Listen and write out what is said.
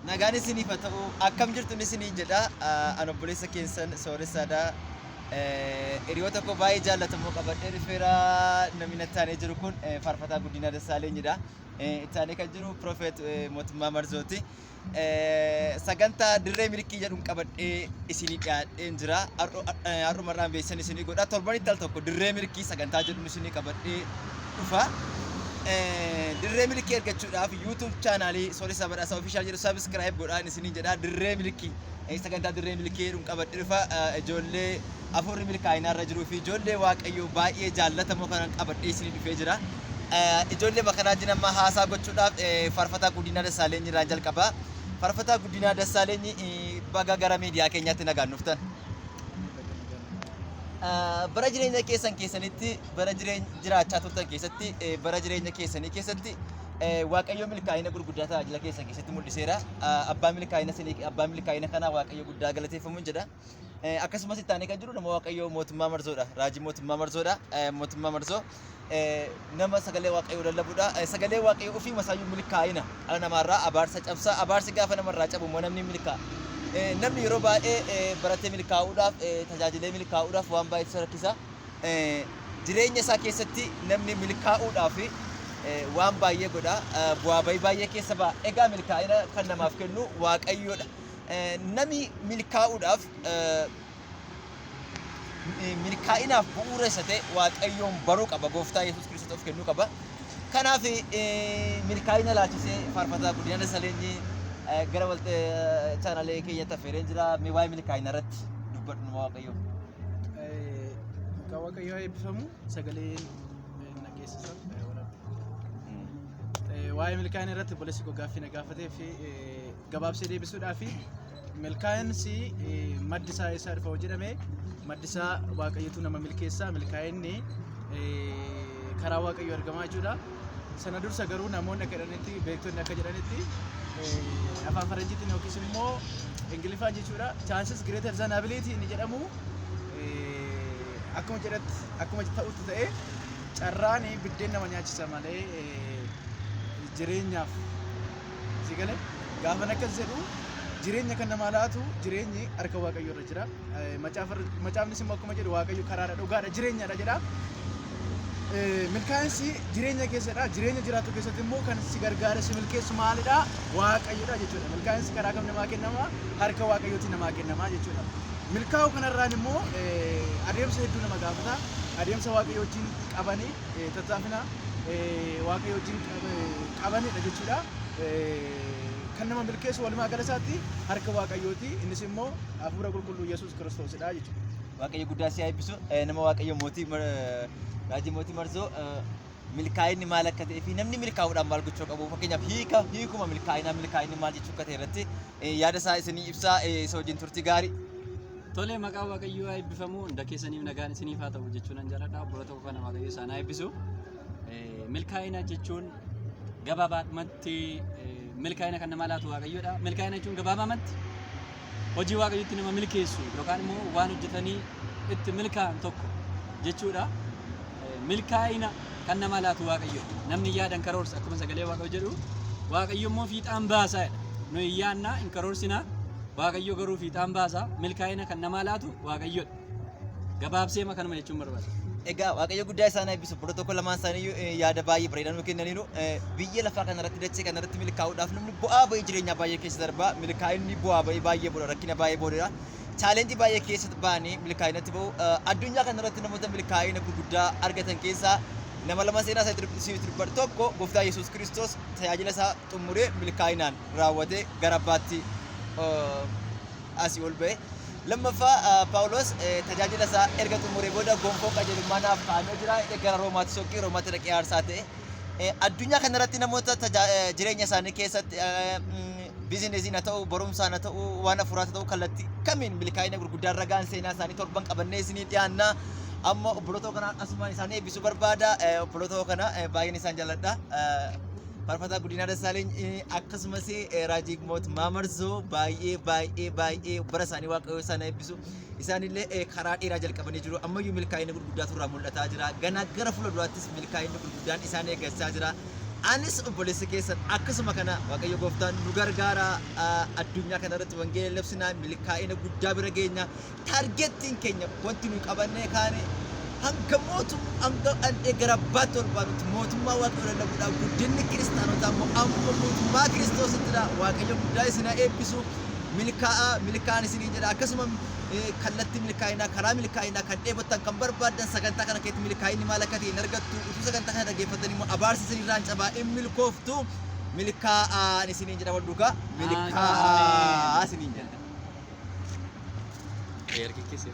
Nagaan isiniif haa ta'u akkam jirtu isinii jedha an obboleessa keessan sooressaadha. Hiriyoota koo baay'ee jaallatamoo qabadhee dhufeera. Namni natti aanee jiru kun Faarfataa Guddinaa Dassaaleenyidha. Itti aanee kan jiru Pirofeet Mootummaa Marzooti. Sagantaa dirree milkii jedhuun qabadhee isinii dhiyaadheen jira. Har'umarraan beeksisan isinii godha. Torbanitti al tokko dirree milkii sagantaa jedhuun isinii qabadhee dhufa. Dirree milkii argachuudhaaf YouTube chaanaalii Sooressaa Badhaasaa Official jedhu subscribe godhaan isinii jedha. Dirree milkii sagantaa dirree milkii jedhuun qabadhee dhufa. Ijoollee afurri milkaa'inaa irra jiruu fi ijoollee Waaqayyoo baay'ee jaallatamoo kanan qabadhee isinii dhufee jira. Ijoollee bakka raajin amma haasaa gochuudhaaf Faarfataa Guddinaa Dassaaleenyi irraan jalqaba. Faarfataa Guddinaa Dassaaleenyi baga gara miidiyaa keenyaatti nagaan dhuftan. Bara jireenya keessanitti bara jiraachaa turtan keessatti bara jireenya keessanii keessatti Waaqayyo milkaa'ina gurguddaa tajaajila keessan keessatti mul'iseera. Abbaan milkaa'ina kana Waaqayyo guddaa galateeffamuun jedha. Akkasumas itti aanee kan jiru nama Waaqayyo Mootummaa Marzoodha. Raajii Mootummaa Marzoodha. Mootummaa Marzoo nama sagalee Waaqayyoo lallabuudha. Sagalee Waaqayyoo ofii masaayyuu milkaa'ina dhala namaarraa abaarsa cabsa. Abaarsi gaafa namarraa cabu immoo namni milkaa'a. Namni yeroo baay'ee baratee milkaa'uudhaaf tajaajilee milkaa'uudhaaf waan baay'ee isa rakkisa. Jireenya isaa keessatti namni milkaa'uudhaaf waan baay'ee godha. Bu'aa bayii baay'ee keessa ba'a. Egaa milkaa'ina kan namaaf kennu Waaqayyoodha. Namni milkaa'uudhaaf milkaa'inaaf bu'uura isa ta'e Waaqayyoon baruu qaba. Gooftaa Yesuus Kiristoos of kennuu qaba. Kanaaf milkaa'ina laalchisee Faarfataa Guddinaa Dassaaleenyi gara chaanaalee keenyatti affeereen jira. Mee waa'ee milkaa'ina irratti dubbadhu nama Waaqayyoo. Maqaa Waaqayyoo eebbifamu sagaleen nageessisa. Waa'ee milkaa'ina irratti obboleessi koo gaaffii na gaafatee fi gabaabsee deebisuudhaaf milkaa'insi maddi isaa eessaa dhufa jedhame maddi isaa Waaqayyotu nama milkeessa. Milkaa'inni karaa Waaqayyoo argamaa jechuudha. Sana dursa garuu namoonni akka jedhanitti beektonni akka jedhanitti afaan faranjiitiin yookiis immoo ingiliffaan jechuudha chances greater than ability inni jedhamu akkuma ta'utti ta'e carraan biddeen nama nyaachisa malee jireenyaaf sigale gaafa akkas jedhu jireenya kan nama laatu jireenyi harka Waaqayyoo irra jira. Macaafnis immoo akkuma jedhu Waaqayyo karaadha dhugaadha jireenyadha jedha. Milkaa'insi jireenya keessadha. Jireenya jiraatu keessatti immoo kan si gargaara si milkeessu maalidha? Waaqayyoodha jechuudha. Milkaa'insi karaa kam namaa kennama? Harka Waaqayyootiin namaa kennama jechuudha. Milkaa'uu kanarraan immoo adeemsa hedduu nama gaafata. Adeemsa Waaqayyoo wajjin qabanii tattaafina Waaqayyoo wajjin qabanidha jechuudha. Kan nama milkeessu walumaa gala isaatti harka Waaqayyooti. Innis immoo hafuura qulqulluu Yesuus Kiristoosidha jechuudha. Waaqayyo guddaa si eebbisu. Nama Waaqayyo Raajii Mootii Marzoo milkaa'inni maal akka ta'ee fi namni milkaa'uudhaan maal gochuu qabu fakkeenyaaf hiikuma milkaa'inni maal jechuu akka ta'e irratti yaada isaa isinii ibsaa isa wajjin turtii gaarii. Tolee, maqaa Waaqayyoo eebbifamu hunda keessaniif nagaan isiniif haa ta'u jechuun an jaalladha. Obboleessa tokko kana Waaqayyo isaan haa eebbisu. Milkaa'ina jechuun gabaabaadhumatti milkaa'ina kan namaa laatu Waaqayyoodha. Milkaa'ina jechuun gabaabaadhumatti hojii Waaqayyootti nama milkeessu yookaan immoo waan hojjetanii itti milkaa'an tokko jechuudha. Milkaa'ina kan nama laatu Waaqayyo. Namni yaadan karoorsa akkuma sagalee Waaqayyo jedhu Waaqayyo immoo fiixaan baasaadha. Nuyi yaadna hin karoorsina. Waaqayyo garuu fiixaan baasa. Milkaa'ina kan nama laatu Waaqayyoodha. Gabaabsee kanuma jechuun barbaada. Egaa Waaqayyo guddaa isaan eebbisu. Bura tokko lamaan isaanii yaada baay'ee bareedaa kennaniiru. Biyya lafaa kanarratti dachee kanarratti milkaa'uudhaaf namni bu'aa bayii jireenyaa baay'ee keessa darba. Milkaa'inni bu'aa bayii baay'ee booda rakkina baay'ee boodadha. Challenge baay'ee keessatti ba'anii milkaa'inatti bahu. Addunyaa kanarratti namoota milkaa'ina gurguddaa argatan keessaa nama lama seenaa isaa dubbatu tokko Gooftaa Yesuus Kiristoos tajaajila isaa xumuree milkaa'inaan raawwatee gara abbaatti asii ol ba'e. Lammaffaa Phaawulos tajaajila isaa erga xumuree booda gonfoo qajeelummaa naaf kaa'amee jira. Gara Roomaatti soqii Roomaatti dhaqee aarsaa ta'e. Addunyaa kanarratti namoota jireenya isaanii keessatti bizineesiin haa ta'u, barumsaan haa ta'u, waan hafuuraas haa ta'u kallattii kamiin milkaa'ina gurguddaa irra ga'an seenaa isaanii torban qabannee isinii dhiyaanna. Amma obboloota kana asumaan isaanii eebbisuu barbaada. Obboloota kana baay'een isaan jaalladha. Faarfataa Guddinaa Dassaaleenyi akkasumas Raajii Mootummaa Marzoo baay'ee bara isaanii Waaqayyo isaan eebbisu. Isaanillee karaa dheeraa jalqabanii jiru. Ammayyuu milkaa'ina gurguddaatu irraa mul'ataa jira. Gara fuulduraattis milkaa'inni gurguddaan isaan eeggachaa jira. anis obboleessi keessan akkasuma kana Waaqayyo Gooftaan nu gargaara addunyaa kana irratti wangeela labsinaa milkaa'ina guddaa bira geenya taargettiin keenya wanti nu qabannee kaane hanga gara abbaatti ol baanutti mootummaa Waaqayyoo lallabuudhaaf guddinni kiristaanotaa immoo amma mootummaa Kiristoosittidha. Waaqayyo guddaa isin haa eebbisu milkaa'an isinii jedha akkasuma kallattii milkaa'inaa karaa milkaa'inaa kan dheebottan kan barbaadan sagantaa kana keessatti milkaa'inni maal akka ta'e hin argattu utuu sagantaa kana dhaggeeffatanii immoo abaarsi isinirraan cabaa hin milkooftu milkaa'an isiniin jedha wal duukaa milkaa'aa isiniin jedha.